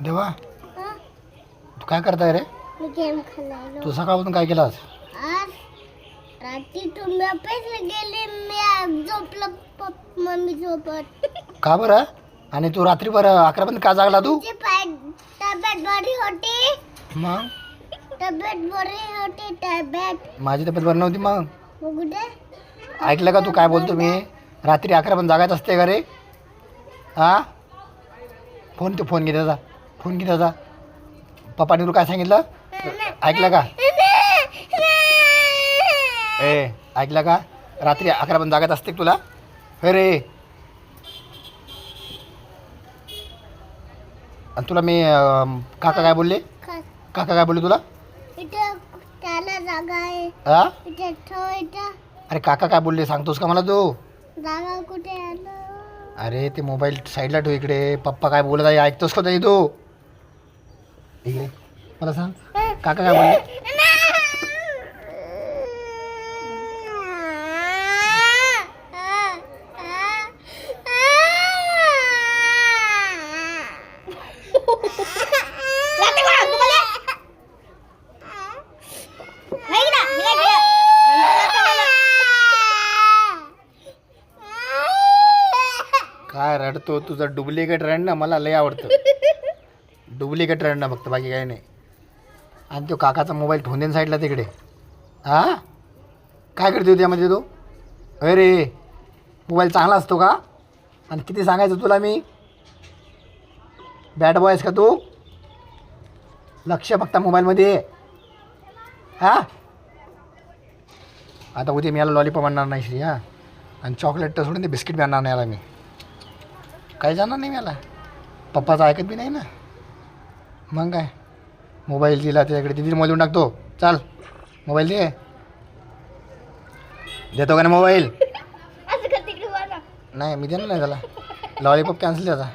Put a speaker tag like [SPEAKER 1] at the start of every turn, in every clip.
[SPEAKER 1] देवा
[SPEAKER 2] हा?
[SPEAKER 1] तू काय करताय रे?
[SPEAKER 2] मी गेम खेळायलो.
[SPEAKER 1] तू सकाळपासून काय केलं आज?
[SPEAKER 2] आज रात्री तुम्ही अभ्यासला गेले, मी झोपलो मम्मी सोबत.
[SPEAKER 1] का बरं? आणि तू रात्री बरं 11 पर्यंत का जागला तू?
[SPEAKER 2] तुझी पाय तब्येत बरी होती.
[SPEAKER 1] मग
[SPEAKER 2] तब्येत बरी होती. तब्येत
[SPEAKER 1] माझी तब्येत बरं नव्हती. मग
[SPEAKER 2] बघू दे.
[SPEAKER 1] ऐकलं का तू काय बोलतो मी? रात्री 11 पर्यंत जागायच असते का रे? हा फोन घे त्याचा. फोन घे त्याचा. पप्पाने तुला काय सांगितलं? ऐकलं का? ए ऐकलं का? रात्री 11 पर्यंत जागायच असते तुला? हे रे. आणि तुला मी काका काय बोलले? काका काय बोलले तुला?
[SPEAKER 2] इथं त्याला जागा आहे.
[SPEAKER 1] हा
[SPEAKER 2] इथे ठेव इथं.
[SPEAKER 1] अरे काका काय बोलले सांगतोस का मला तू?
[SPEAKER 2] जागा कुठे आलं?
[SPEAKER 1] अरे ते मोबाईल साईडला ठेव. इकडे पप्पा काय बोलत आहे ऐकतोस का तू? इकडे मला सांग काका काय बोलले? काय रडतो? तुझं डुप्लिकेट रडणं मला लय आवडतं. डुप्लिकेट रडणं फक्त, बाकी काही नाही. आणि तो काकाचा मोबाईल ठेवून देईन साईडला तिकडे. हा काय करते त्यामध्ये तो? अरे मोबाईल चांगला असतो का? आणि किती सांगायचं तुला मी? बॅड बॉय आहेस का तू? लक्ष फक्त मोबाईलमध्ये. हा आता उद्या मी याला लॉलीपॉप आणणार नाही श्री. हां आणि चॉकलेट तर सोडून ते बिस्किट बी आणणार नाही याला मी. काय जाणार नाही मला. पप्पाचं ऐकत बी नाही ना. मग काय मोबाईल दिला त्याच्याकडे, तिथे मोबाईल देऊन टाकतो. चाल मोबाईल दे. देतो का नाही मोबाईल? नाही मी देणार नाही त्याला. लॉलीपॉप कॅन्सल त्याचा.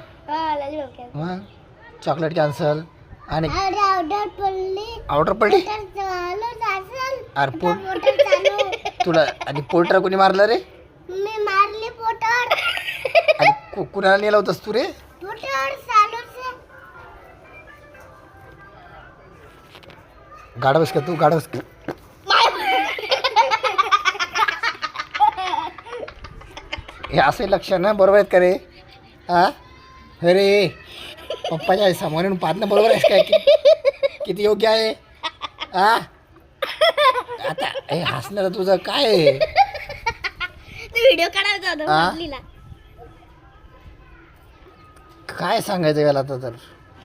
[SPEAKER 1] मग चॉकलेट कॅन्सल. आणि ऑर्डर पडली. अरे तुला आणि पोर्टर कोणी मारलं रे?
[SPEAKER 2] मी मारली पोटर.
[SPEAKER 1] आणि कुणाला नेला होतास तू रे?
[SPEAKER 2] पोटर चालू से.
[SPEAKER 1] गाडवस का तू? गाडवस का? हे असे लक्षण बरोबर आहेत का रे? हा अरे पप्पाच्या समोर पाहणं बरोबर आहेस काय? किती योग्य आहे? हा आता हे हसणार तुझं काय आहे?
[SPEAKER 2] व्हिडिओ काढायचा होता.
[SPEAKER 1] काय सांगायचं याला आता तर?